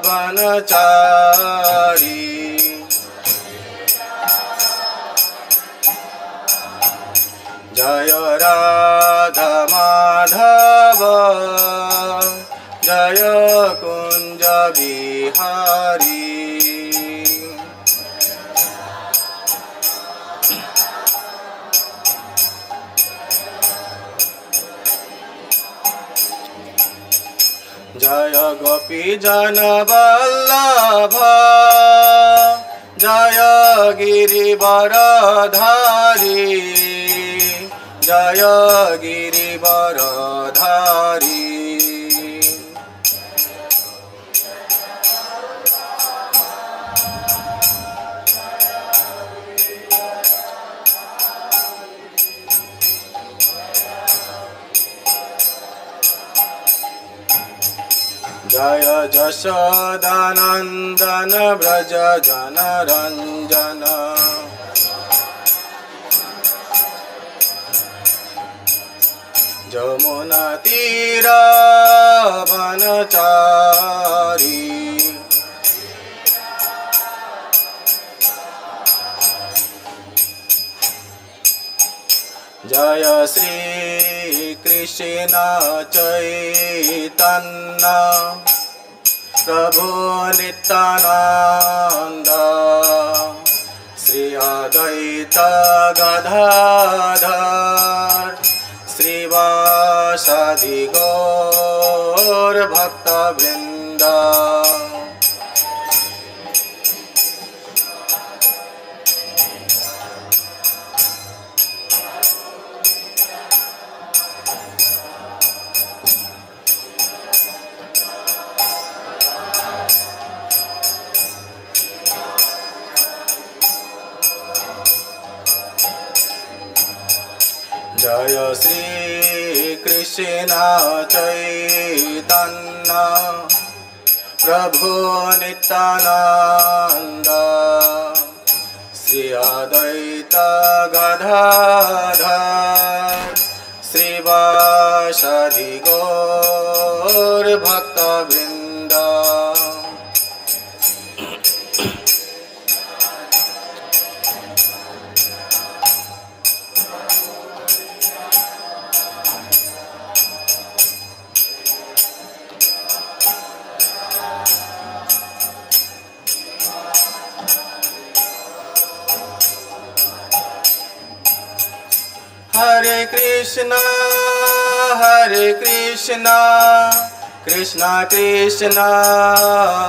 वनचारी जय राधा माधव जय कुंज बिहारी जय गोपी जन वल्लभ जय गिरिवरधारी जय गिरिवरधारी जय जशोदानंदन व्रज जनरंजन जमुना तीर वनचारी जय श्री कृष्ण चैतन्य प्रभु नित्यानंद श्री अद्वैत गदाधर श्रीवासादि गौर भक्तवृंद जय श्री कृष्ण चैतन्य प्रभु नित्यानंद श्री अद्वैत गदाधर श्रीवासादि गौर भक्तवृंद हरे कृष्णा कृष्णा कृष्णा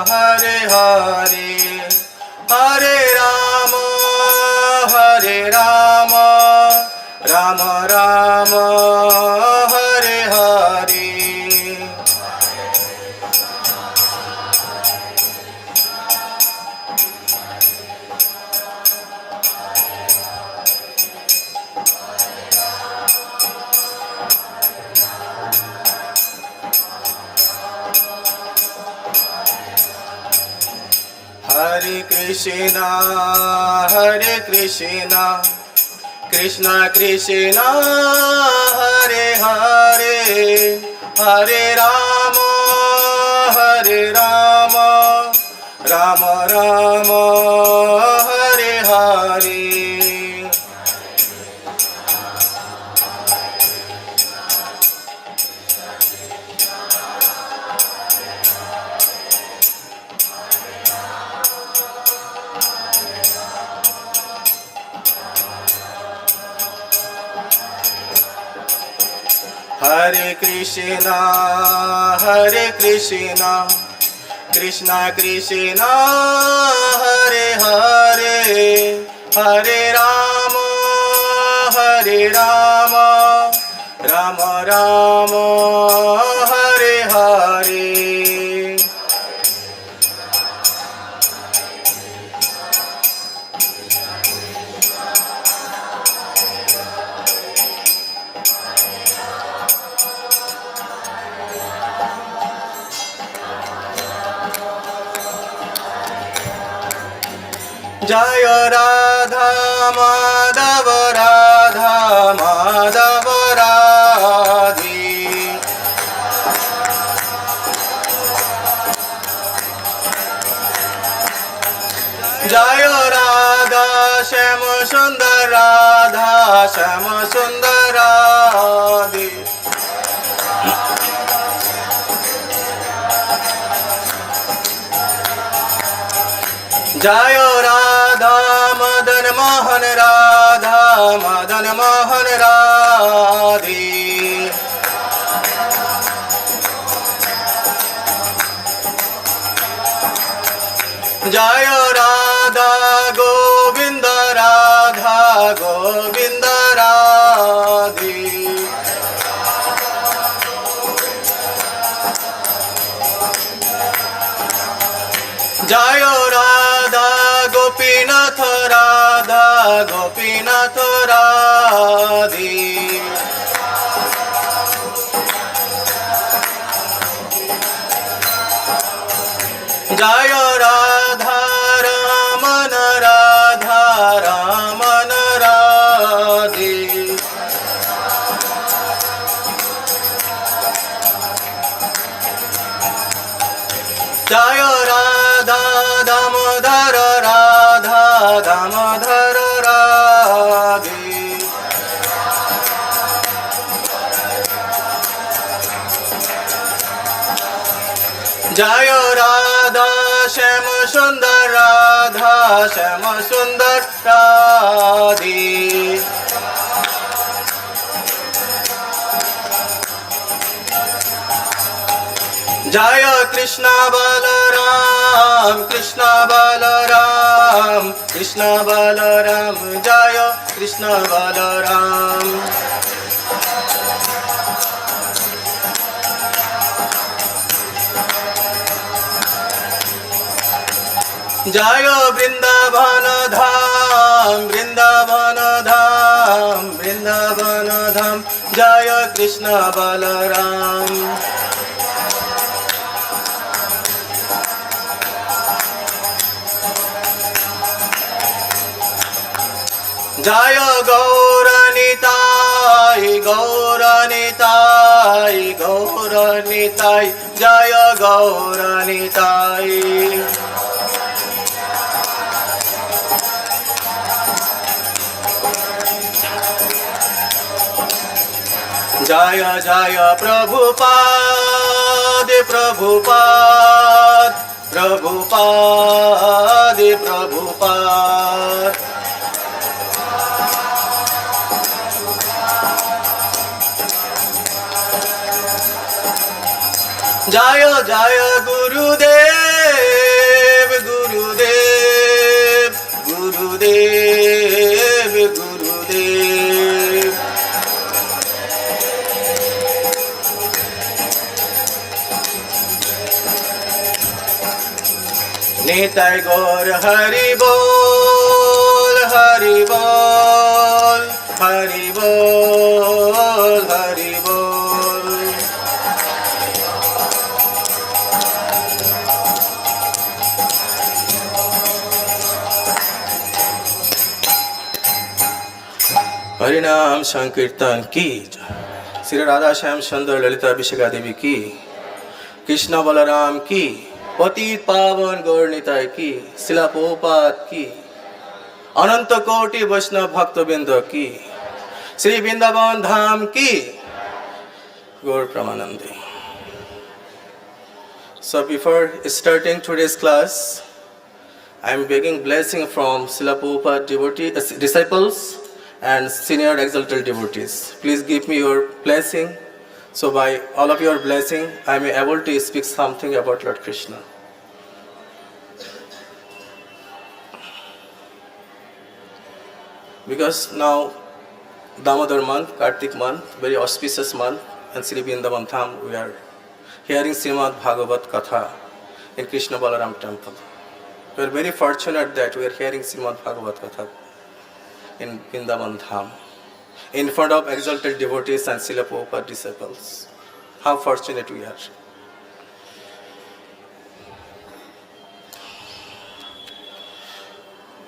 हरे हरे हरे राम राम राम हरे हरे हरे कृष्णा कृष्णा कृष्णा हरे हरे हरे राम राम राम हरे हरे हरे कृष्णा कृष्णा कृष्णा हरे हरे हरे राम राम राम हरे हरे जय राधा माधव राधे जय राधा श्याम सुंदर राधा श्याम सुंदर राधे जय राधा मदन मोहन राधा मदन मोहन राधे जय राधा गोविंद राधा गोविंद राधे जय राधा गोपीनाथ राधा गोपीनाथ राधे जय राधा रमन राधा रमन राधे जय राधा दामोदर राधा दामोदर राधे जय राधा श्याम सुंदर राधा श्याम सुंदर राधे जय कृष्ण बलराम कृष्ण बलराम कृष्ण बलराम जय कृष्ण बलराम जय वृंदावन धाम वृंदावन धाम वृंदावन धाम जय कृष्ण बलराम जय गौरनिताय गौरनिताय गौरनिताय जय गौरनिताय जय जय प्रभुपाद प्रभुपाद प्रभुपाद प्रभुपाद जय जय गुरुदेव गुरुदेव गुरुदेव गुरुदेव निताय गौर हरि बोल हरि बोल हरि बोल हरि बोल हरिनाम संकीर्तन की श्री राधा श्याम सुंदर ललिता अभिषेका देवी की कृष्ण बलराम की पतित पावन गौर निताय की शिला प्रभुपाद की अनंत कोटि वैष्णव भक्तवृंद की श्री वृंदावन धाम की गौर प्रमानंदे. So before starting today's class, I am begging blessing from Srila Prabhupada disciples and senior exalted devotees. Please give me your blessing. So by all of your blessing, I am able to speak something about Lord Krishna. Because now Damodar month, Kartik month, very auspicious month, and Sri Vrindavan Dham, we are hearing Srimad Bhagavat Katha in Krishna Balaram temple. We are very fortunate that we are hearing Srimad Bhagavat Katha in Vrindavan Dham, in front of exalted devotees and Srila Prabhupada disciples. How fortunate we are.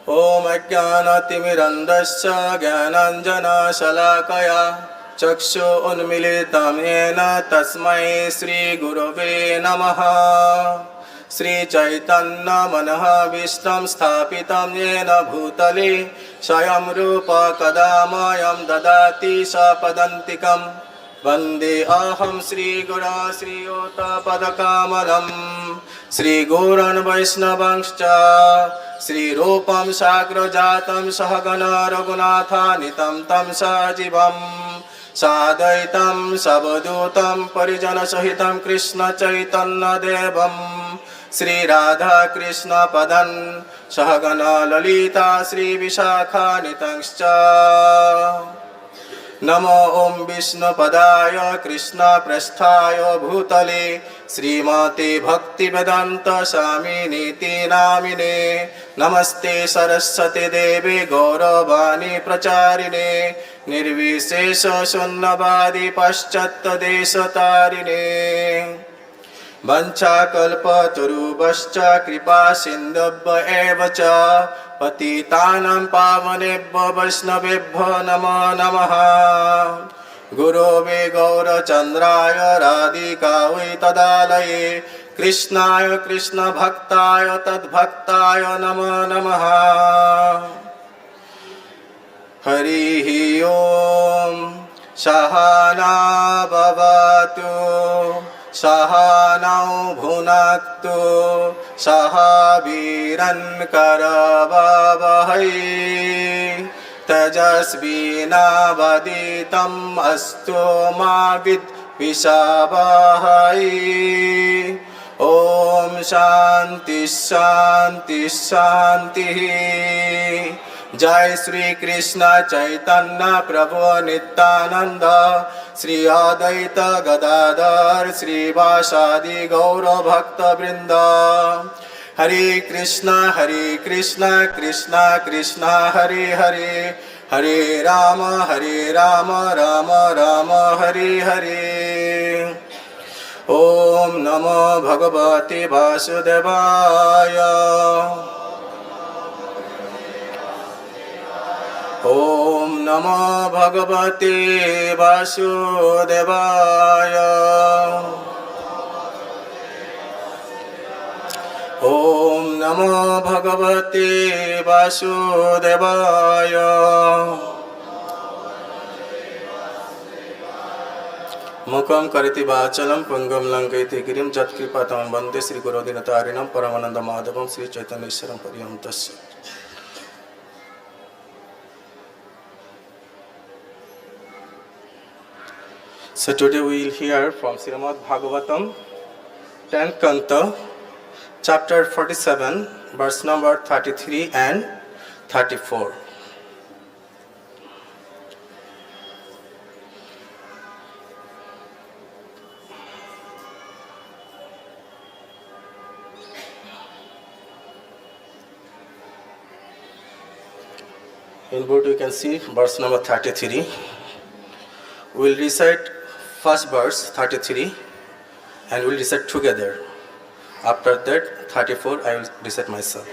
Om Ajnanatimmirandasya Jnananjana-shalakaya Chakshu Unmilitam Yena Tasmai Sri Gurave Namaha. श्रीचैतन्यमनःभीष्टं स्थापितं येन भूतले स्वयं रूप कदा मह्यं ददाति स्वपदान्तिकं वन्दे अहं श्रीगुरो श्रीयुतपदकमलं श्रीगुरोन् वैष्णवांश्च श्रीरूपं साग्रजातं सहगण रघुनाथानितं तं सजीवं साद्वैतं सवधूतं परिजनसहितं कृष्णचैतन्यदेवं श्रीराधाकृष्णपदं सहगण ललिता श्रीविशाखानितंश्च नमो ॐ विष्णुपदाय कृष्णप्रेष्ठाय भूतले श्रीमते भक्तिवेदान्त स्वामिनीति नामिने नमस्ते सरस्वती देवे गौरवाणी प्रचारिणे निर्विशेष शून्यवादी पाश्चात्यदेशतारिणे वंशाकल्पतरुभ्यश्च कृपा सिन्धुभ्य एव च पतितानां पावनेभ्यो वैष्णवेभ्यो नमो नमः गुरवे गौरचन्द्राय राधिकायै तदालये कृष्णाय कृष्णभक्ताय तद्भक्ताय नमो नमः हरिः ओं सहना भवतु सहनौ भुनक्तु सह वीरन् करवावहै तेजस्विनावदितम् अस्तु मा विद्विषावहै ॐ शान्ति शान्ति शान्तिः जय श्री कृष्ण चैतन्य प्रभु नित्यानंद श्री अद्वैत गदाधर श्रीवासादि गौर भक्त वृंद हरे कृष्ण कृष्ण कृष्ण हरे हरे हरे राम राम राम हरे हरे ओम नमो भगवते वासुदेवाय ओम नमो भगवते वासुदेवाय ओम नमो भगवते वासुदेवाय मुखं करोति वाचालं पुंगं लंघयति गिरिं यत्कृपातमहं वन्दे श्रीगुरो दीनतारिणं परमानन्दमाधवं श्रीचैतन्येश्वरं पर्यन्तस्य So today we will hear from Srimad Bhagavatam, 10th Canto, chapter 47, verse number 33 and 34. In board you can see verse number 33. We will recite first verse 33 and we will recite together. After that 34 I will recite myself.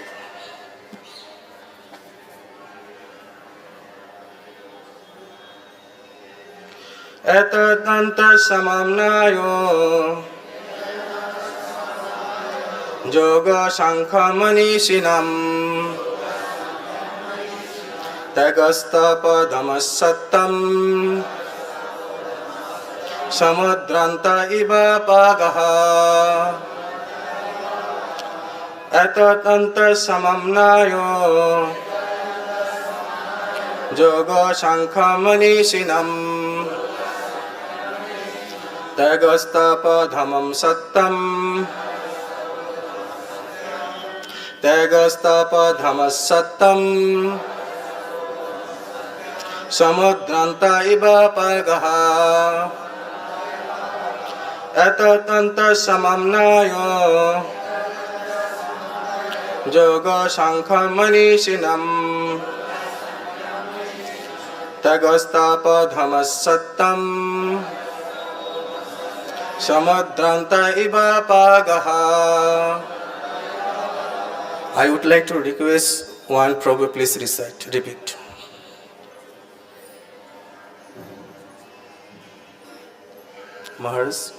एतदन samāmnāyo yogaḥ manīṣiṇām tyāgas satyam samudrāntā ivāpagāḥ etadन samāmnāyo yogaḥ manīṣiṇām tyāgas satyam tyāgas satyam samudrāntā ivāpagāḥ etadन samāmnāyo yogaḥ manīṣiṇām tyāgas satyam samudrāntā ivāpagāḥ. I would like to request one Prabhu, please recite, repeat. Maharaj.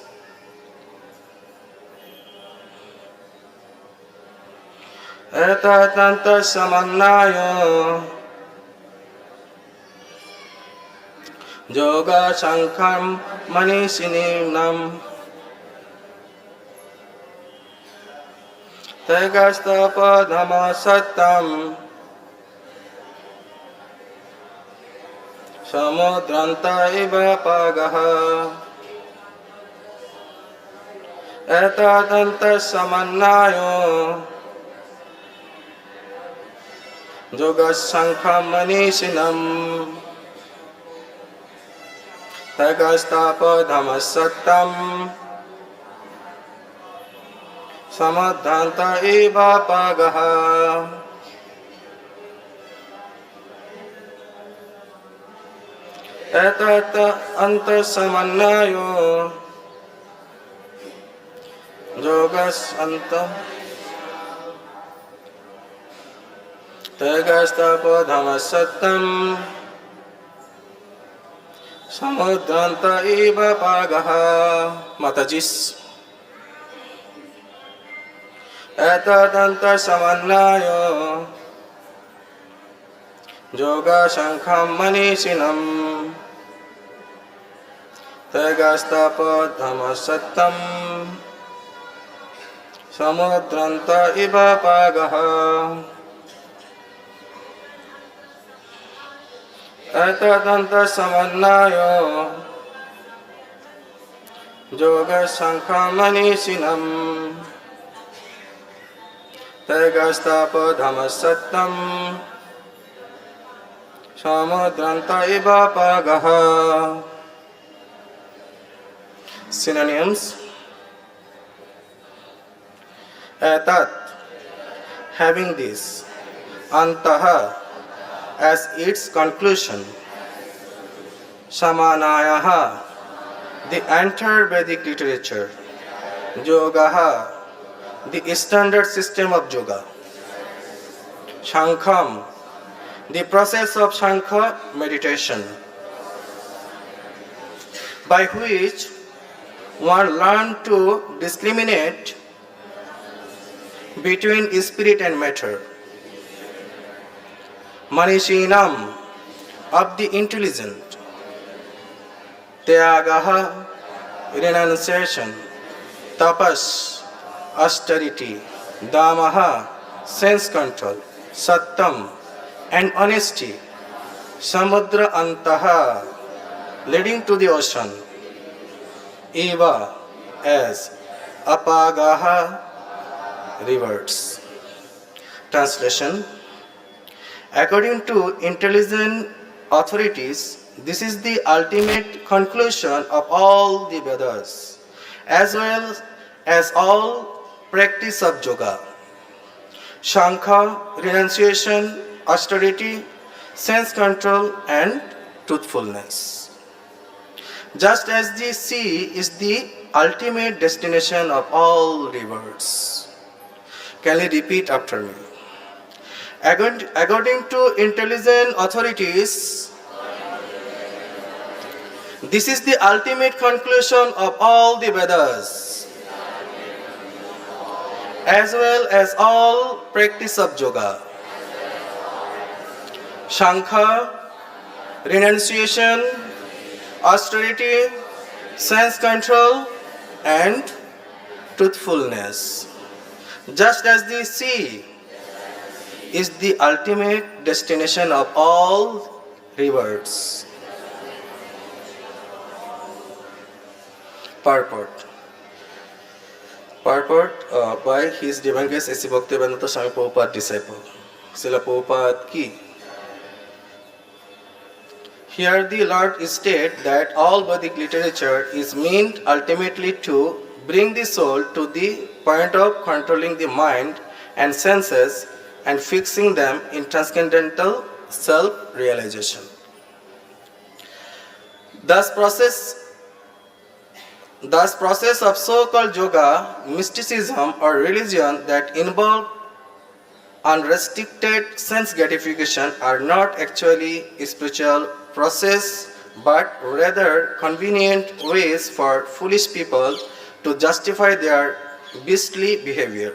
etad-antaḥ samāmnāyo yogaḥ sāṅkhyaṁ manīṣiṇām tyāgas tapo damaḥ satyam samudrāntā ivāpagāḥ etad-antaḥ samāmnāyo yogaḥ sāṅkhyam manīṣiṇām tyāgas tapo damaḥ satyam samudrāntā ivāpagāḥ etad-antaḥ samāmnāyo yogaḥ sāṅkhyam tyāgas tapo damaḥ satyam samudrāntā ivāpagāḥ. Matajis. Etad-antaḥ samāmnāyo yogaḥ sāṅkhyam manīṣiṇām tyāgas tapo damaḥ satyam samudrāntā ivāpagāḥ etad-antaḥ samāmnāyo yogaḥ sāṅkhyam manīṣiṇām tyāgas tapo damaḥ satyam samudrāntā ivāpagāḥ. Synonyms: etat, having this, antaḥ, as its conclusion, samāmnāyaḥ, the entire Vedic literature, yogaḥ, the standard system of yoga, sāṅkhyam, the process of Sāṅkhya meditation, by which one learns to discriminate between spirit and matter, manīṣiṇām, of the intelligent, tyāgaḥ, renunciation, tapaḥ, austerity, damaḥ, sense control, satyam, and honesty, samudra-antāḥ, leading to the ocean, eva, as āpa-gāḥ, rivers. Translation: according to intelligent authorities, this is the ultimate conclusion of all the Vedas, as well as all practice of yoga. Sāṅkhya, renunciation, austerity, sense control, and truthfulness. Just as the sea is the ultimate destination of all rivers. Can you repeat after me? According to intelligent authorities, this is the ultimate conclusion of all the Vedas, as well as all practice of yoga. Sāṅkhya, renunciation, austerity, sense control, and truthfulness. Just as the sea is the ultimate destination of all rivers. Purport by His Divine Grace A.C. Bhaktivedanta Swami Prabhupada disciple, Srila Prabhupada ki. Here the Lord states that all Vedic literature is meant ultimately to bring the soul to the point of controlling the mind and senses and fixing them in transcendental self-realization. Thus process of so-called yoga, mysticism or religion that involve unrestricted sense gratification are not actually spiritual process, but rather convenient ways for foolish people to justify their beastly behavior.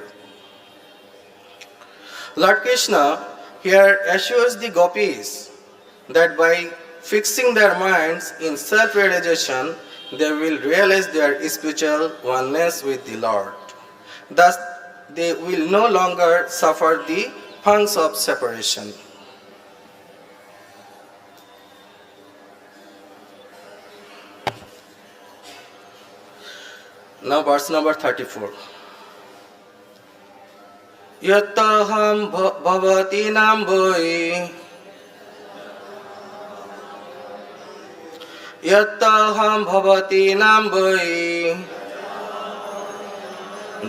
Lord Krishna here assures the gopis that by fixing their minds in self-realization, they will realize their spiritual oneness with the Lord. Thus, they will no longer suffer the pangs of separation. Now verse number 34. Yattaham bhavati namboi Yattaham bhavati namboi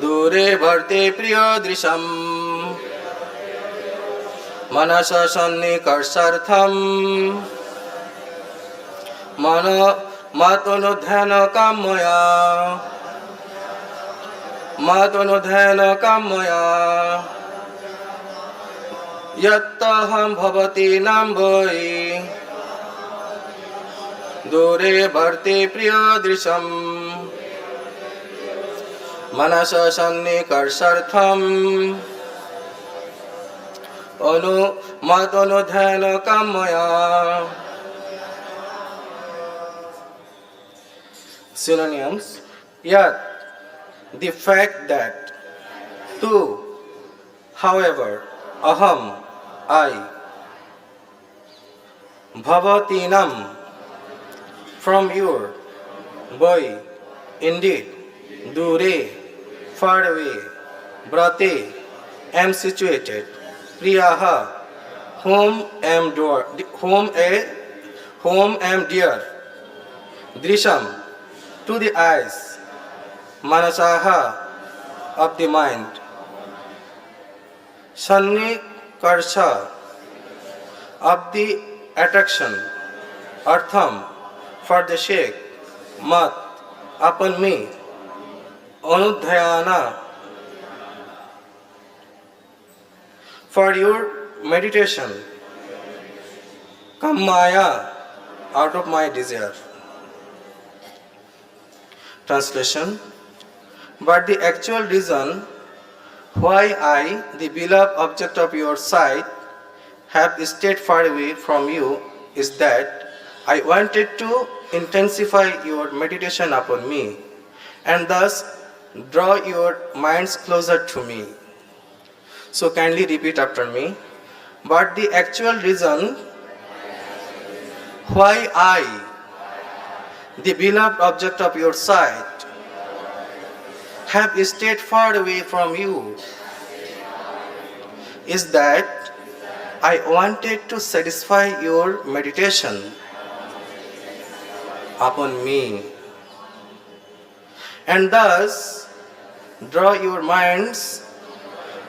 Dure bharte priya drisham Manasa sannikarsartham Mana matonodhyana kamaya Matonodhyana kamaya Yattaham bhavati namboi Dure bharte priya drisham Manasa sannikarsartham matonodhyana kamaya. Synonyms. Yet, the fact that, tu, however, aham, I, bhavatinam, from your, boy, indeed, dure, far away, brate, am situated, priyaha, whom am dear, drisham, to the eyes, manasaha, of the mind, sannikarsha, of the attraction, artham, for the sake, mat, upon me, anudhyana, for your meditation, kamaya, out of my desire. Translation. But the actual reason why I, the beloved object of your sight, have stayed far away from you is that I wanted to intensify your meditation upon me and thus draw your minds closer to me. So kindly repeat after me. But the actual reason why I, the beloved object of your sight, have stayed far away from you is that I wanted to satisfy your meditation upon me and thus draw your minds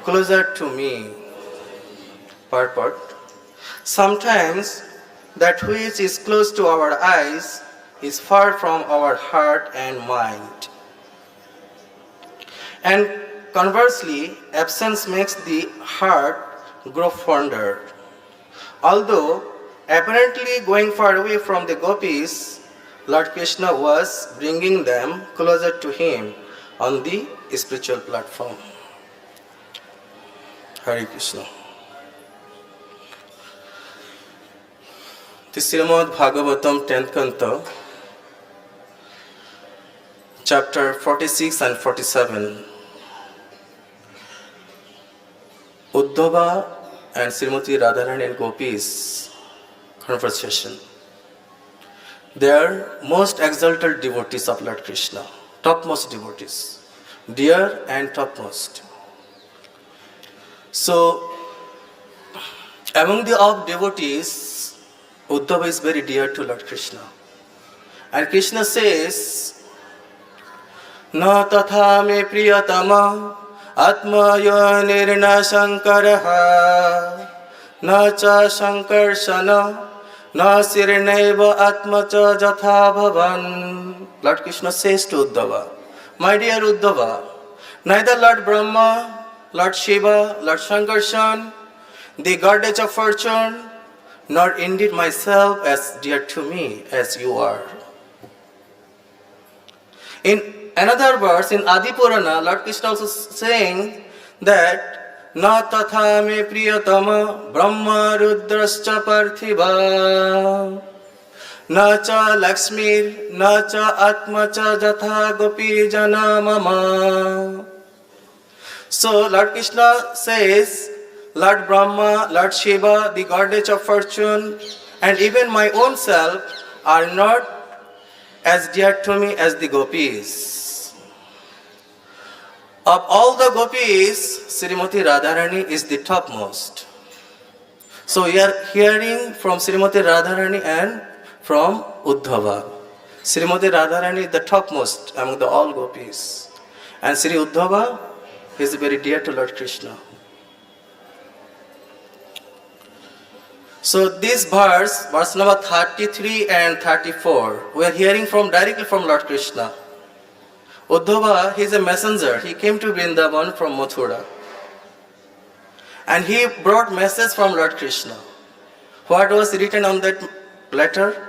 closer to me. Purport. Sometimes that which is close to our eyes is far from our heart and mind. And conversely, absence makes the heart grow fonder. Although apparently going far away from the gopis, Lord Krishna was bringing them closer to him on the spiritual platform. Hare Krishna. The Srimad Bhagavatam 10th Canto, chapter 46 and 47. Uddhava and Srimati Radharani and Gopis conversation. They are most exalted devotees of Lord Krishna, topmost devotees, dear and topmost. So, among the devotees, Uddhava is very dear to Lord Krishna. And Krishna says, Na tatha me priyatama atmaya nirna sankaraha na cha sankarsana na sirnaiva atmacha jatha bhavan. Lord Krishna says to Uddhava, my dear Uddhava, neither Lord Brahma, Lord Shiva, Lord Shankarshan, the goddess of fortune, nor indeed myself as dear to me as you are. In another verse in Adi Purana, Lord Krishna also saying that Na tatha me priyatama Brahma rudrascha parthiva Na cha lakshmir na cha atma cha jatha gopi jana mama. So Lord Krishna says, Lord Brahma, Lord Shiva, the goddess of fortune, and even my own self are not as dear to me as the gopis. Of all the gopis, Srimati Radharani is the topmost. So we are hearing from Srimati Radharani and from Uddhava. Srimati Radharani is the topmost among the all gopis. And Sri Uddhava is very dear to Lord Krishna. So this verse number 33 and 34, we are hearing directly from Lord Krishna. Uddhava, he is a messenger. He came to Vrindavan from Mathura. And he brought message from Lord Krishna. What was written on that letter?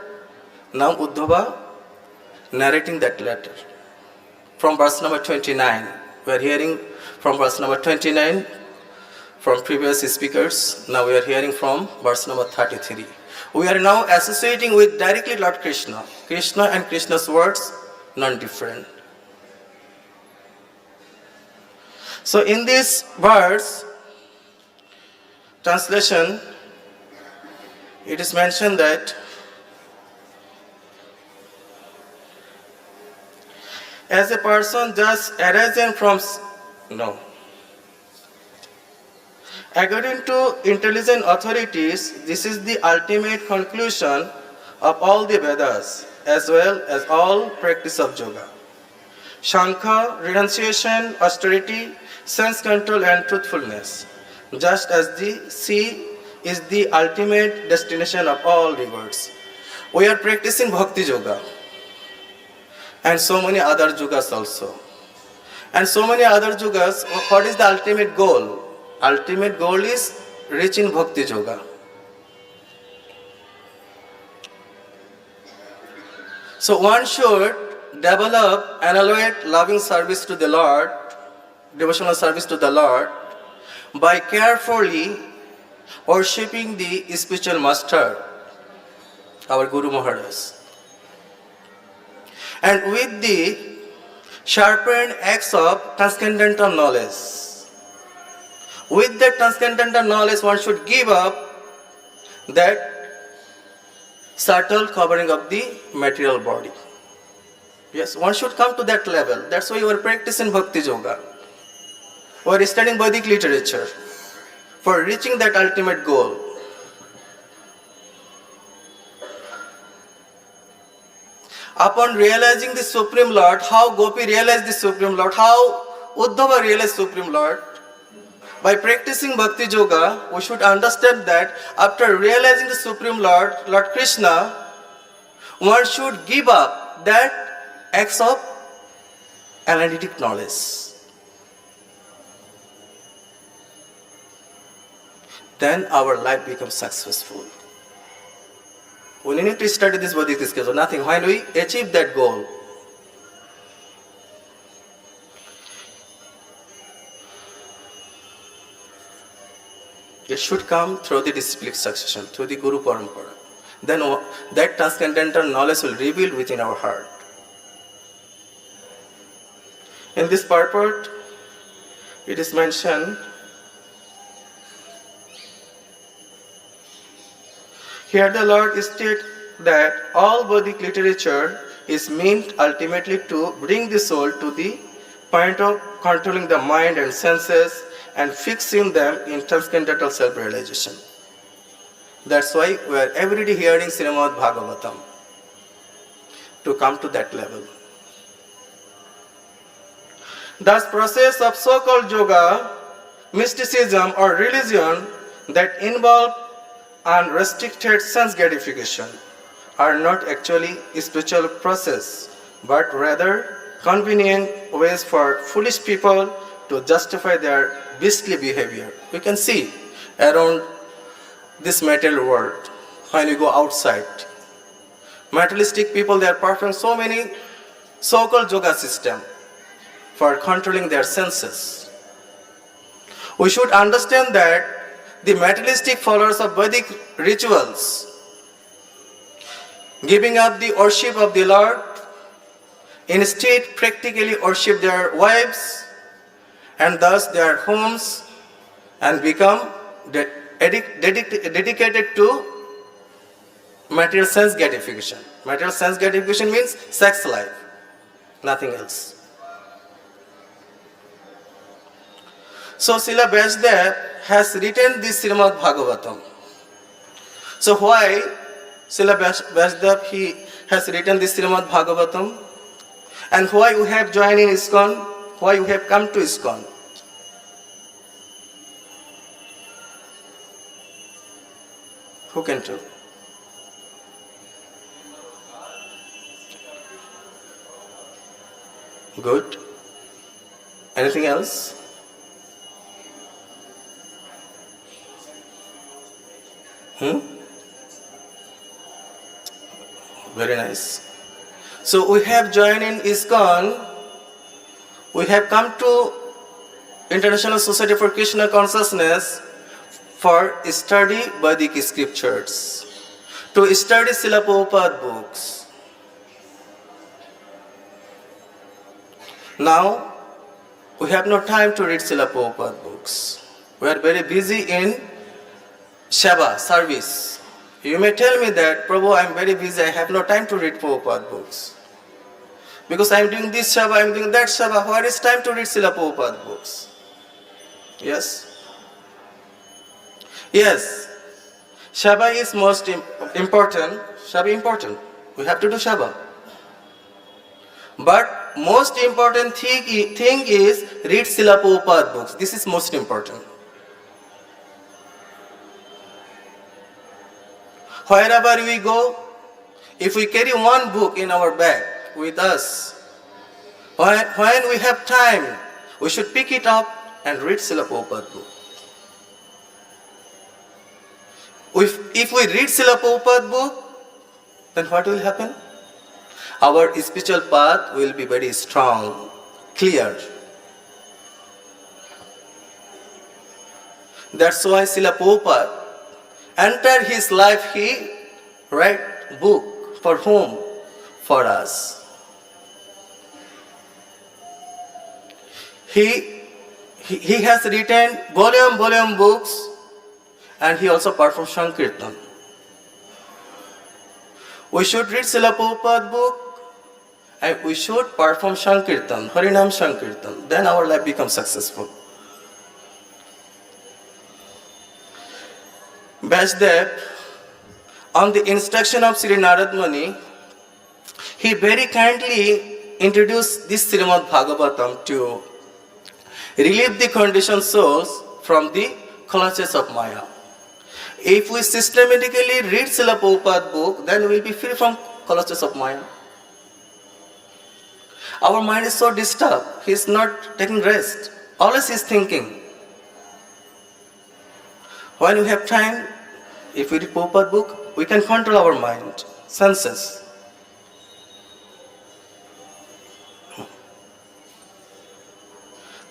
Now Uddhava narrating that letter. From verse number 29. We are hearing from verse number 29 from previous speakers. Now we are hearing from verse number 33. We are now associating with directly Lord Krishna. Krishna and Krishna's words, non-different. So in this verse, translation, it is mentioned that as a person just arisen from, according to intelligent authorities, this is the ultimate conclusion of all the Vedas, as well as all practice of yoga. Sāṅkhya, renunciation, austerity, sense control and truthfulness, just as the sea is the ultimate destination of all rivers. We are practicing bhakti yoga and so many other yogas also. And so many other yogas, what is the ultimate goal? Ultimate goal is reaching bhakti yoga. So one should develop and elevate loving service to the Lord, devotional service to the Lord, by carefully worshipping the spiritual master, our Guru Maharaj. And with the sharpened axe of transcendental knowledge. With that transcendental knowledge, one should give up that subtle covering of the material body. Yes, one should come to that level. That's why you are practicing bhakti yoga. We are studying Vedic literature for reaching that ultimate goal. Upon realizing the Supreme Lord, how Gopi realized the Supreme Lord, how Uddhava realized Supreme Lord, by practicing Bhakti Yoga, we should understand that after realizing the Supreme Lord, Lord Krishna, one should give up that acts of analytic knowledge. Then our life becomes successful. We need to study this Vedic skills or nothing. When we achieve that goal, it should come through the disciplic succession, through the Guru Parampara. Then that transcendental knowledge will reveal within our heart. In this purport, it is mentioned, here the Lord states that all Vedic literature is meant ultimately to bring the soul to the point of controlling the mind and senses and fixing them in transcendental self-realization. That's why we are every day hearing Srimad Bhagavatam to come to that level. Thus, process of so-called yoga, mysticism or religion that involve unrestricted sense gratification are not actually a spiritual process, but rather convenient ways for foolish people to justify their beastly behavior. We can see around this material world when we go outside. Materialistic people, they are performing so many so-called yoga systems for controlling their senses. We should understand that the materialistic followers of Vedic rituals, giving up the worship of the Lord, instead practically worship their wives and thus their homes and become dedicated to material sense gratification. Material sense gratification means sex life, nothing else. So Srila Vyasdev has written this Srimad Bhagavatam. So why Srila Vyasdev he has written this Srimad Bhagavatam? And why you have joined in ISKCON? Why you have come to ISKCON? Who can tell? Good. Anything else? Very nice. So we have joined in ISKCON. We have come to International Society for Krishna Consciousness for study Vedic scriptures, to study Srila Prabhupada books. Now, we have no time to read Srila Prabhupada books. We are very busy in Seva, service. You may tell me that, Prabhu, I am very busy, I have no time to read Prabhupada books. Because I am doing this Seva, I am doing that Seva, where is time to read Srila Prabhupada books? Yes? Yes. Seva is most important. Seva important. We have to do Seva. But most important thing is read Srila Prabhupada books. This is most important. Wherever we go, if we carry one book in our bag with us, when we have time, we should pick it up and read Srila Prabhupada book. If we read Srila Prabhupada book, then what will happen? Our spiritual path will be very strong, clear. That's why Srila Prabhupada, entire his life, he write book. For whom? For us. He has written volume books, and he also performed Saṅkhyam. We should read Srila Prabhupada book, and we should perform Saṅkhyam, Harinam Saṅkhyam. Then our life becomes successful. Vyasdev, on the instruction of Sri Narad Muni, he very kindly introduced this Srimad Bhagavatam to relieve the conditioned souls from the clutches of Maya. If we systematically read Srila Prabhupada book, then we will be free from clutches of Maya. Our mind is so disturbed, he is not taking rest. Always he is thinking. When we have time, if we read Prabhupada book, we can control our mind, senses.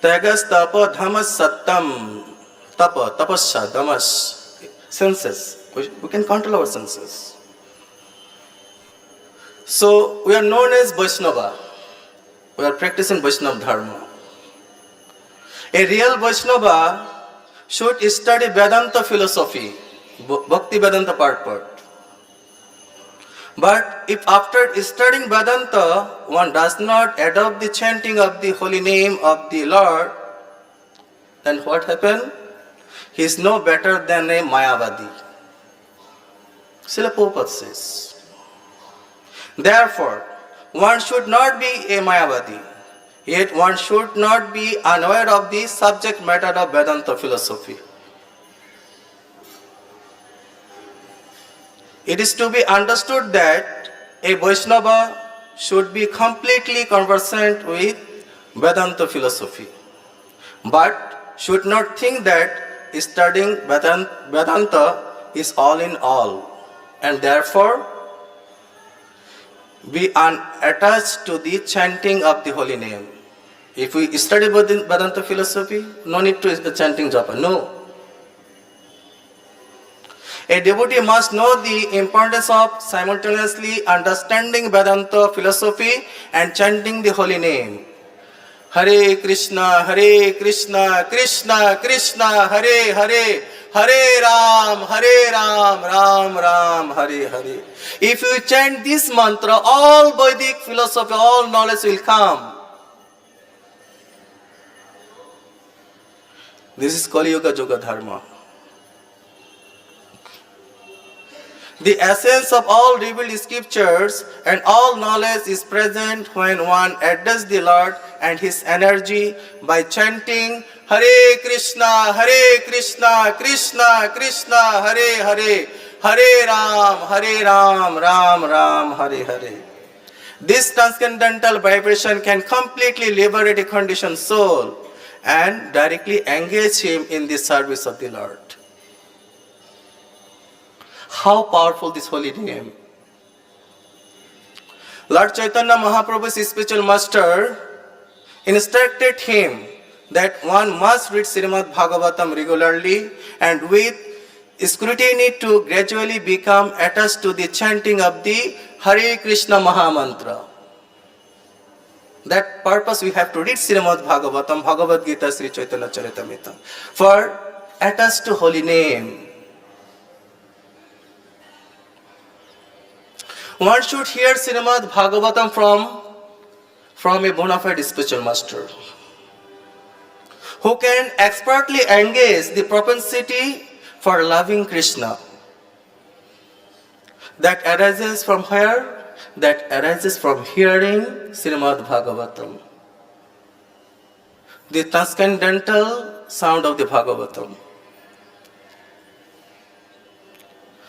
Tyāgas, tapo, damaḥ, satyam, tapo, tapasya, damaḥ. Senses. We can control our senses. So we are known as Vaishnava. We are practicing Vaishnava Dharma. A real Vaishnava should study Vedanta philosophy, Bhakti Vedanta part. But if after studying Vedanta, one does not adopt the chanting of the holy name of the Lord, then what happens? He is no better than a Mayavadi. Srila Prabhupada says. Therefore, one should not be a Mayavadi, yet one should not be unaware of the subject matter of Vedanta philosophy. It is to be understood that a Vaishnava should be completely conversant with Vedanta philosophy, but should not think that studying Vedanta is all in all, and therefore be unattached to the chanting of the holy name. If we study Vedanta philosophy, no need to chanting japa. No. A devotee must know the importance of simultaneously understanding Vedanta philosophy and chanting the holy name. Hare Krishna, Krishna Krishna, Hare Hare, Hare Ram, Ram Ram, Hare Hare. If you chant this mantra, all Vedic philosophy, all knowledge will come. This is Kali Yuga Yoga Dharma. The essence of all revealed scriptures and all knowledge is present when one adjusts the Lord and His energy by chanting Hare Krishna, Krishna Krishna, Hare Hare, Hare Ram, Ram Ram, Hare Hare. This transcendental vibration can completely liberate a conditioned soul and directly engage him in the service of the Lord. How powerful this holy name. Lord Chaitanya Mahaprabhu's spiritual master instructed him that one must read Srimad Bhagavatam regularly and with scrutiny to gradually become attached to the chanting of the Hare Krishna Mahamantra. That purpose we have to read Srimad Bhagavatam, Bhagavad Gita, Sri Chaitanya Charitamrita for attached to holy name. One should hear Srimad Bhagavatam from a bona fide spiritual master who can expertly engage the propensity for loving Krishna. That arises from where? That arises from hearing Srimad Bhagavatam. The transcendental sound of the Bhagavatam.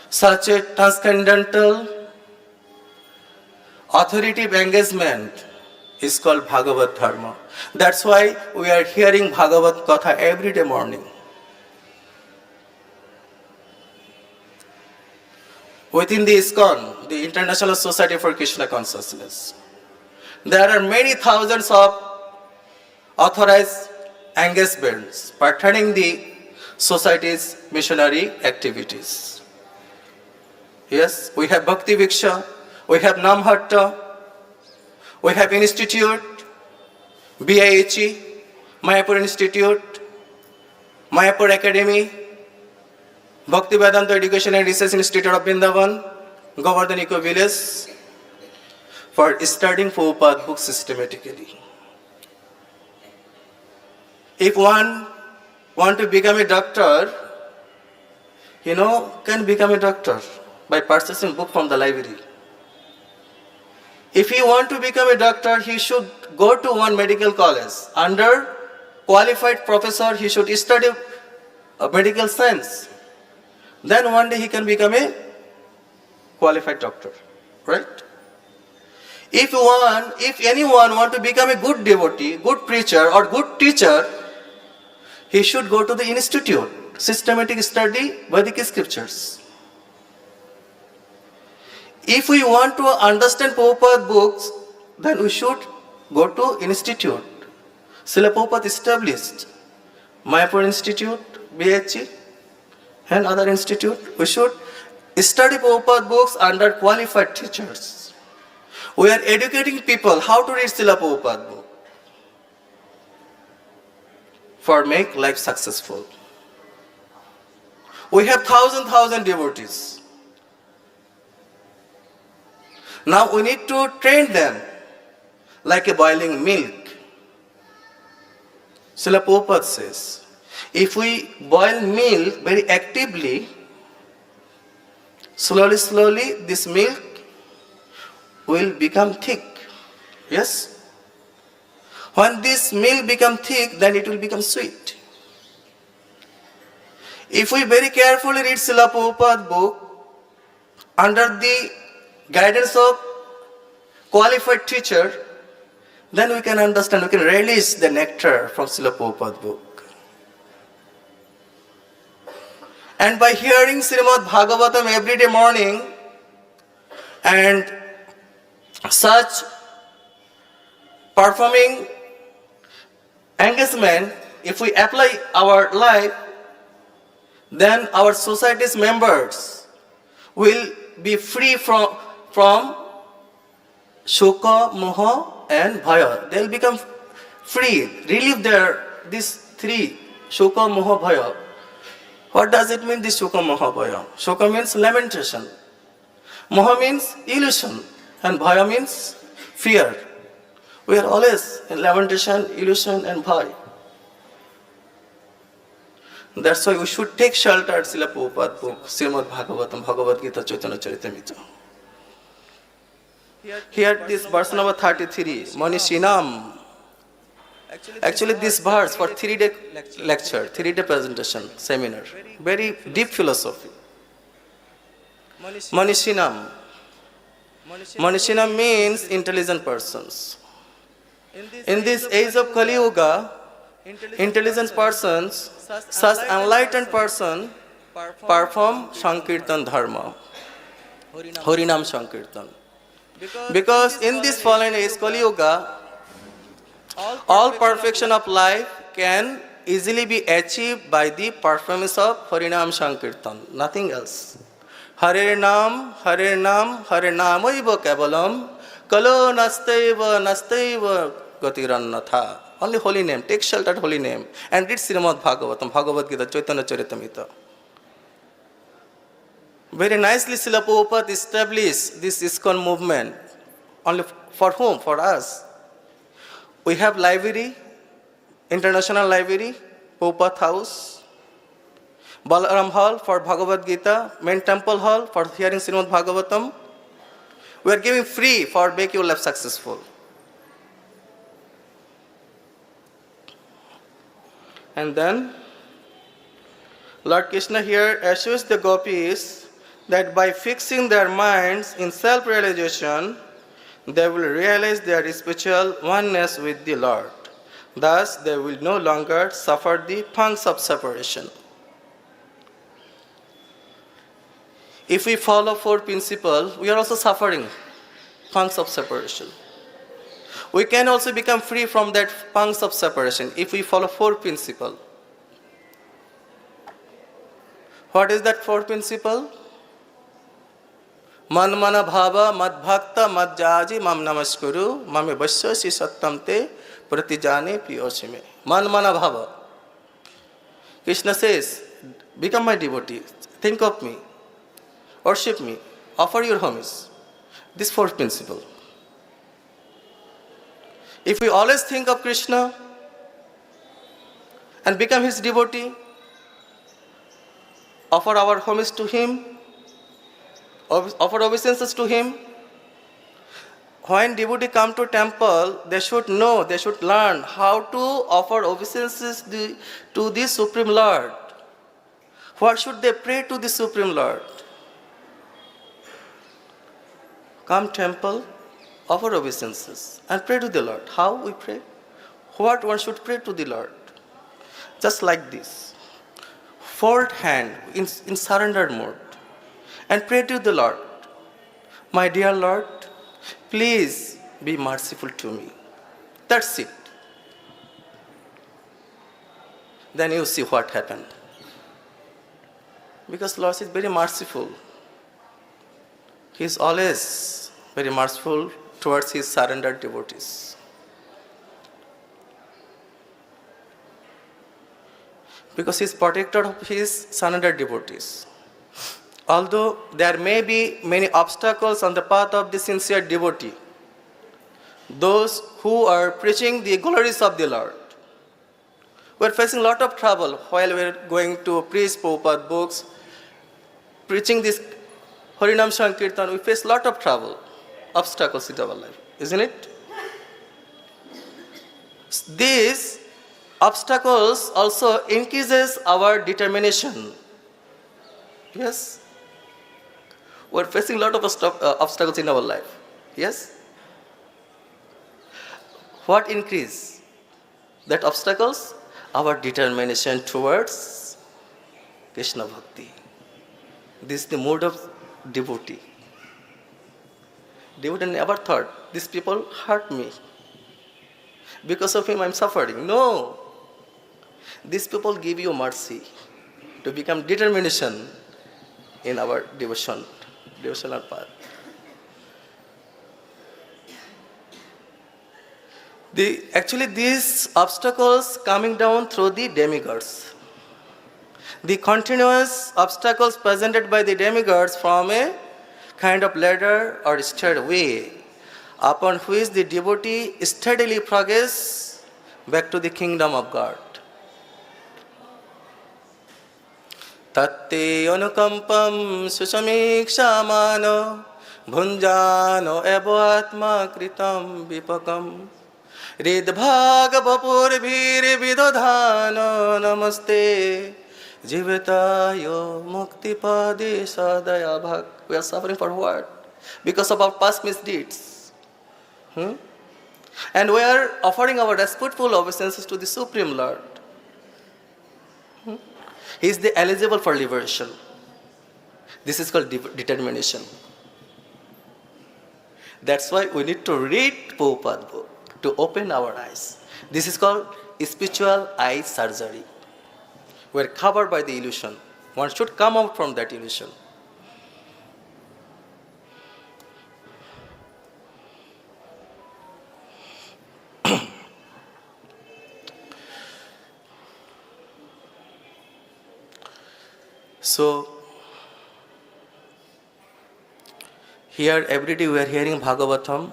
Such a transcendental authoritative engagement is called Bhagavad Dharma. That's why we are hearing Bhagavad Katha every day morning. Within the ISKCON, the International Society for Krishna Consciousness, there are many thousands of authorized engagements pertaining the society's missionary activities. Yes, we have Bhakti Viksha, we have Namhatta, we have Institute, BIHE, Mayapur Institute, Mayapur Academy, Bhakti Vedanta Education and Research Institute of Vrindavan, Govardhan Eco Village, for studying Prabhupada books systematically. If one want to become a doctor, can become a doctor by purchasing book from the library. If he want to become a doctor, he should go to one medical college. Under qualified professor, he should study medical science. Then one day he can become a qualified doctor, right? If anyone want to become a good devotee, good preacher or good teacher, he should go to the institute, systematic study Vedic scriptures. If we want to understand Prabhupada books, then we should go to institute. Srila Prabhupada established Mayapur Institute, BHE, and other institute. We should study Prabhupada books under qualified teachers. We are educating people how to read Srila Prabhupada book for make life successful. We have thousand devotees. Now we need to train them like a boiling milk. Srila Prabhupada says, if we boil milk very actively, slowly this milk will become thick. Yes? When this milk becomes thick, then it will become sweet. If we very carefully read Srila Prabhupada book under the guidance of qualified teacher, then we can understand, we can release the nectar from Srila Prabhupada book. And by hearing Srimad Bhagavatam every day morning and such performing engagement, if we apply our life, then our society's members will be free from shoka, moha, and bhaya. They'll become free, relieve these three, shoka, moha, bhaya. What does it mean, this shoka, moha, bhaya? Shoka means lamentation. Moha means illusion. And bhaya means fear. We are always in lamentation, illusion, and bhaya. That's why we should take shelter at Srila Prabhupada's book, Srimad Bhagavatam, Bhagavad Gita, Chaitanya Charitamrita. Here, this verse number 33, manīṣiṇām. Actually, this verse for 3-day lecture, 3-day presentation, seminar, very deep philosophy. Manīṣiṇām. Manīṣiṇām means intelligent persons. In this age of Kali Yuga, intelligent persons, such enlightened person, perform Sankirtan dharma, Harinam Sankirtan. Because in this fallen age, Kali Yuga, all perfection of life can easily be achieved by the performance of Harinam Sankirtan, nothing else. Hare Nam, Hare Nam, Hare Namaiva Kevalam, Kalo Nastaiva Gatirannatha. Only holy name, take shelter at holy name and read Srimad Bhagavatam, Bhagavad Gita, Chaitanya Charitamrita. Very nicely Srila Prabhupada established this ISKCON movement. Only for whom? For us. We have library, international library, Prabhupada house, Balaram hall for Bhagavad Gita, main temple hall for hearing Srimad Bhagavatam. We are giving free for make your life successful. And then Lord Krishna here assures the gopis that by fixing their minds in self-realization, they will realize their spiritual oneness with the Lord. Thus, they will no longer suffer the pangs of separation. If we follow 4 principles, we are also suffering pangs of separation. We can also become free from that pangs of separation if we follow 4 principles. What is that 4 principle? Man mana bhava mad bhakta mad jaji mam namaskuru mame vasyasi satyam te pratijane piyosime. Man mana bhava. Krishna says, become my devotee, think of me, worship me, offer your homage. This 4th principle. If we always think of Krishna and become his devotee, offer our homage to him, offer obeisances to him. When devotee come to temple, they should know, they should learn how to offer obeisances to the Supreme Lord. What should they pray to the Supreme Lord? Come temple, offer obeisances and pray to the Lord. How we pray? What one should pray to the Lord? Just like this. Fold hand in surrendered mode and pray to the Lord. My dear Lord, please be merciful to me. That's it. Then you see what happened. Because Lord is very merciful. He is always very merciful towards his surrendered devotees. Because he is protector of his surrendered devotees. Although there may be many obstacles on the path of the sincere devotee, those who are preaching the glories of the Lord, we are facing a lot of trouble while we are going to preach Prabhupada books, preaching this Harinam Sankirtan. We face a lot of trouble, obstacles in our life, isn't it? These obstacles also increases our determination. Yes? We are facing a lot of obstacles in our life. Yes? What increase that obstacles? Our determination towards Krishna Bhakti. This is the mode of devotee. Devotee never thought, these people hurt me. Because of him I'm suffering. No. These people give you mercy to become determination in our devotional path. Actually, these obstacles coming down through the demigods. The continuous obstacles presented by the demigods form a kind of ladder or stairway upon which the devotee steadily progresses back to the kingdom of God. Tatte anukampam susamikṣāmāno bhunjāno ebo atma kritam vipakam Ridbhagavapurvir vidodhano namaste jivatayo muktipade sadayabhak. We are suffering for what? Because of our past misdeeds. And we are offering our respectful obeisances to the Supreme Lord. He is the eligible for liberation. This is called determination. That's why we need to read Prabhupada's book to open our eyes. This is called spiritual eye surgery. We are covered by the illusion. One should come out from that illusion. So, here every day we are hearing Bhagavatam.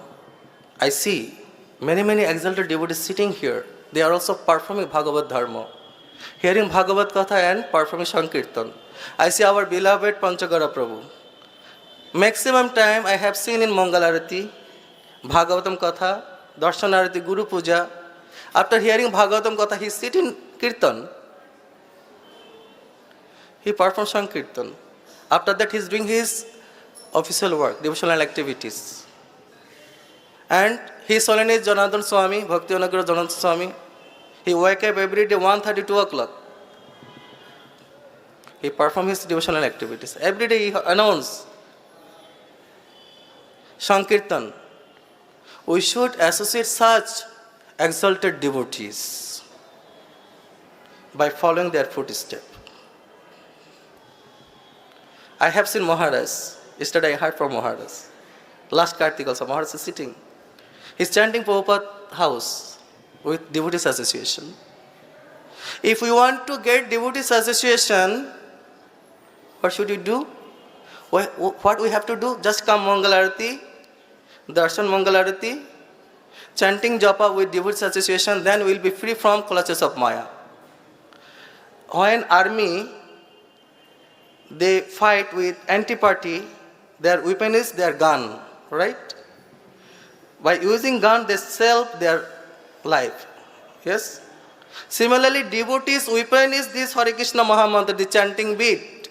I see many exalted devotees sitting here. They are also performing Bhagavad Dharma, hearing Bhagavad Katha and performing Sankirtan. I see our beloved Panchagara Prabhu. Maximum time I have seen in Mangalarati, Bhagavatam Katha, Darshanarati, Guru Puja. After hearing Bhagavatam Katha, he sits in Kirtan. He performs Sankirtan. After that, he is doing his official work, devotional activities. And his Holiness Janardhan Swami, Bhakti Anagra Janardhan Swami, he wake up every day 1:30, 2 o'clock. He performs his devotional activities. Every day he announces Sankirtan. We should associate such exalted devotees by following their footsteps. I have seen Maharaj. Yesterday I heard from Maharaj. Last Kartik also, Maharaj is sitting. He's chanting Prabhupada house with devotees association. If we want to get devotees association, what should we do? What we have to do? Just come Mangalarati, Darshan Mangalarati, chanting japa with devotees association, then we will be free from clutches of Maya. When army, they fight with anti-party, their weapon is their gun, right? By using gun, they sell their life. Yes? Similarly, devotees' weapon is this Hare Krishna Mahamantra, the chanting beat.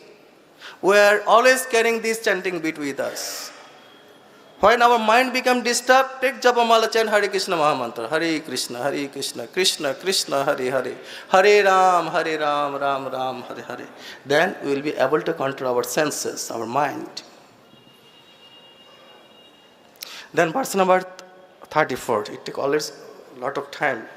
We are always carrying this chanting beat with us. When our mind becomes disturbed, take Japamala, chant Hare Krishna Mahamantra. Hare Krishna, Krishna Krishna, Hare Hare. Hare Ram, Ram Ram, Hare Hare. Then we will be able to control our senses, our mind. Then verse number 34. It takes always a lot of time.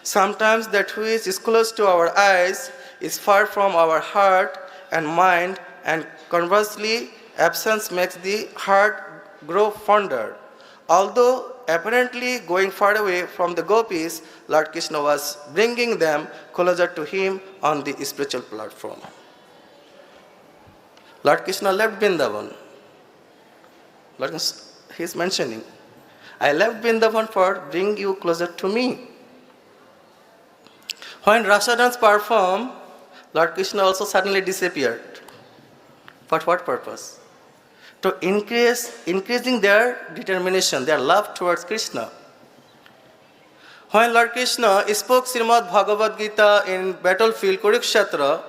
Sometimes that which is close to our eyes is far from our heart and mind, and conversely, absence makes the heart grow fonder. Although apparently going far away from the gopis, Lord Krishna was bringing them closer to him on the spiritual platform. Lord Krishna left Vrindavan. He is mentioning, I left Vrindavan for bring you closer to me. When Rasadans perform, Lord Krishna also suddenly disappeared. For what purpose? To increasing their determination, their love towards Krishna. When Lord Krishna spoke Srimad Bhagavad Gita in battlefield Kurukshetra,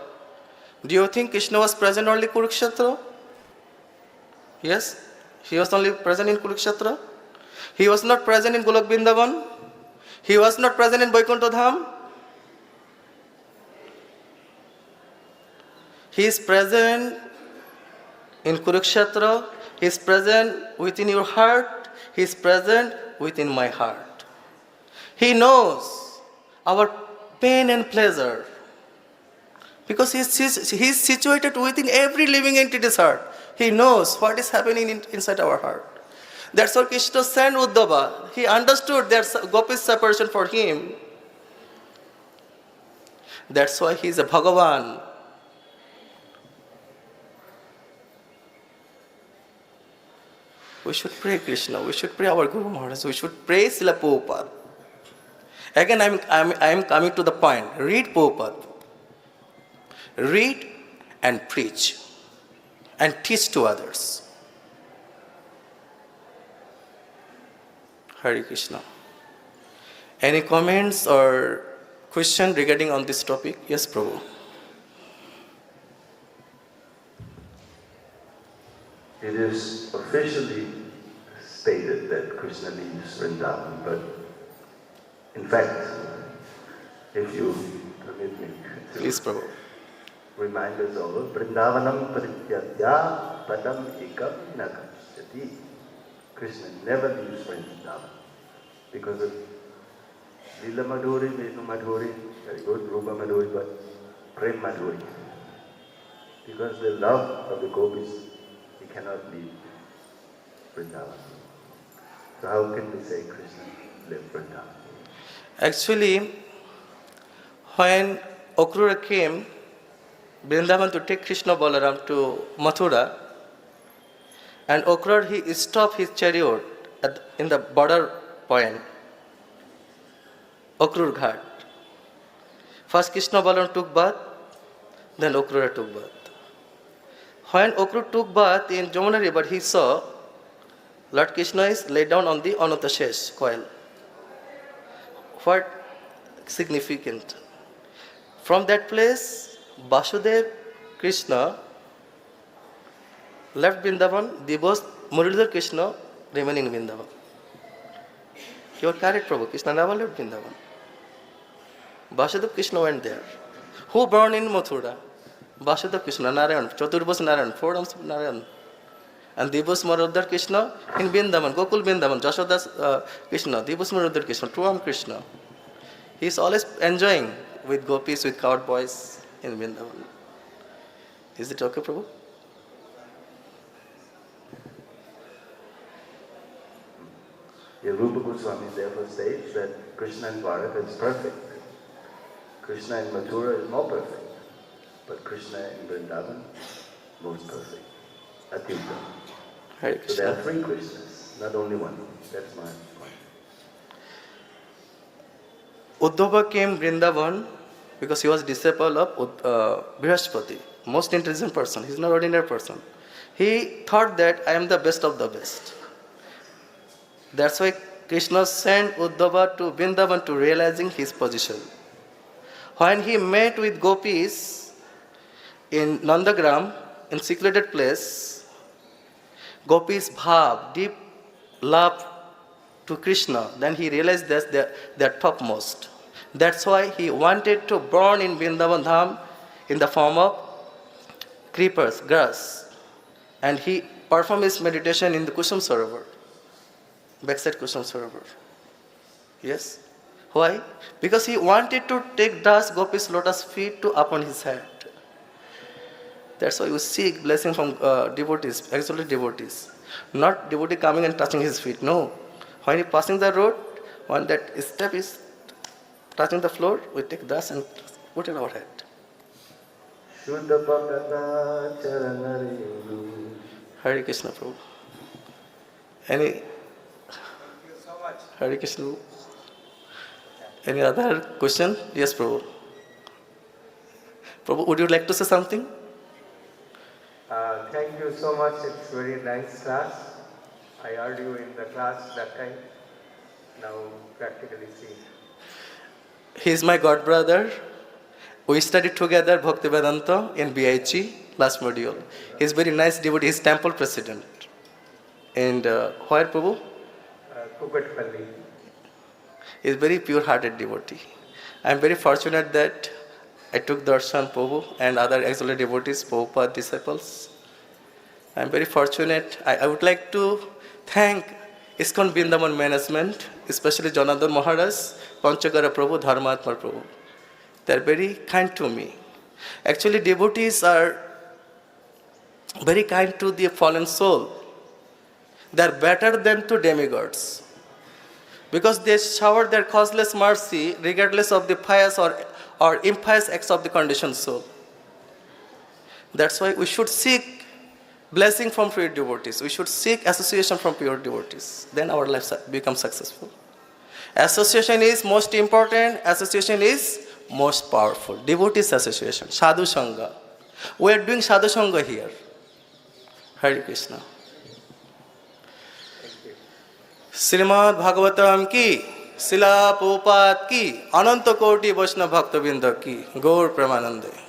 do you think Krishna was present only Kurukshetra? Yes, he was only present in Kurukshetra. He was not present in Golok Vrindavan. He was not present in Vaikuntha Dham. He is present in Kurukshetra. He is present within your heart. He is present within my heart. He knows our pain and pleasure because he is situated within every living entity's heart. He knows what is happening inside our heart. That's why Krishna sent Uddhava. He understood there's Gopi's separation for him. That's why he is a Bhagavan. We should pray Krishna. We should pray our Guru Maharaj. We should pray Srila Prabhupada. Again, I am coming to the point. Read Prabhupada. Read and preach and teach to others. Hare Krishna. Any comments or question regarding on this topic? Yes, Prabhu. It is officially stated that Krishna leaves Vrindavan, but in fact, if you permit me to Please, Prabhu. remind us all, Vrindavanam parityatya padam ekam na gacchati. Krishna never leaves Vrindavan because of Lila Madhuri, Venu Madhuri, very good, Rupa Madhuri, but Prem Madhuri. Because the love of the gopis, he cannot leave Vrindavan. So how can we say Krishna left Vrindavan? Actually, when Akrura came Vrindavan to take Krishna Balaram to Mathura, and Akrura, he stopped his chariot in the border point, Akrur Ghat. First Krishna Balaram took bath, then Akrura took bath. When Akrura took bath in Jamuna river, he saw Lord Krishna is laid down on the Anatashesh coil. What significant? From that place, Vasudev Krishna left Vrindavan, divorced Muruladhar Krishna remaining in Vrindavan. You are correct, Prabhu. Krishna never left Vrindavan. Vasudev Krishna went there. Who born in Mathura? Vasudev Krishna, Narayan, Chaturbhas Narayan, four arms of Narayan. And Divas Muruladhar Krishna in Vrindavan, Gokul Vrindavan, Jashodas Krishna, Divas Muruladhar Krishna, two arm Krishna. He is always enjoying with gopis, with coward boys in Vrindavan. Is it okay, Prabhu? Yeah, Rupa Goswami therefore states that Krishna in Dwaraka is perfect. Krishna in Mathura is more perfect. But Krishna in Vrindavan, most perfect. Atyutam. So there are three Krishnas, not only one. That's my point. Uddhava came Vrindavan because he was disciple of Brihaspati, most intelligent person. He's not ordinary person. He thought that I am the best of the best. That's why Krishna sent Uddhava to Vrindavan to realizing his position. When he met with gopis in Nandagram, in secluded place, gopis bhav, deep love to Krishna, then he realized that they are topmost. That's why he wanted to born in Vrindavan Dham in the form of creepers, grass. And he performed his meditation in the Kusum Sarovar, backside Kusum Sarovar. Yes? Why? Because he wanted to take Das Gopi's lotus feet to upon his head. That's why you seek blessing from devotees, actually devotees. Not devotee coming and touching his feet. No. When he passing the road, when that step is touching the floor, we take das and put it on our head. Hare Krishna, Prabhu. Any? Thank you so much. Hare Krishna. Any other question? Yes, Prabhu. Prabhu, would you like to say something? Thank you so much. It's very nice class. I heard you in the class that time. Now practically see. He is my god brother. We studied together Bhakti Vedanta in BIG last module. He is very nice devotee. He is temple president. And where, Prabhu? Kukatpalli. He is very pure-hearted devotee. I am very fortunate that I took darshan Prabhu and other auxiliary devotees, Prabhupada disciples. I am very fortunate. I would like to thank ISKCON Vrindavan management, especially Janardhan Maharaj, Panchagara Prabhu, Dharmatma Prabhu. They are very kind to me. Actually, devotees are very kind to the fallen soul. They are better than to demigods. Because they shower their causeless mercy regardless of the pious or impious acts of the conditioned soul. That's why we should seek blessing from pure devotees. We should seek association from pure devotees. Then our lives become successful. Association is most important. Association is most powerful. Devotees association. Sadhu Sangha. We are doing Sadhu Sangha here. Hare Krishna. Shrimad Bhagavatam की, शिला प्रभुपाद की, अनंत कोटि वैष्णव भक्तवृंद की, गौर प्रेमानंदे।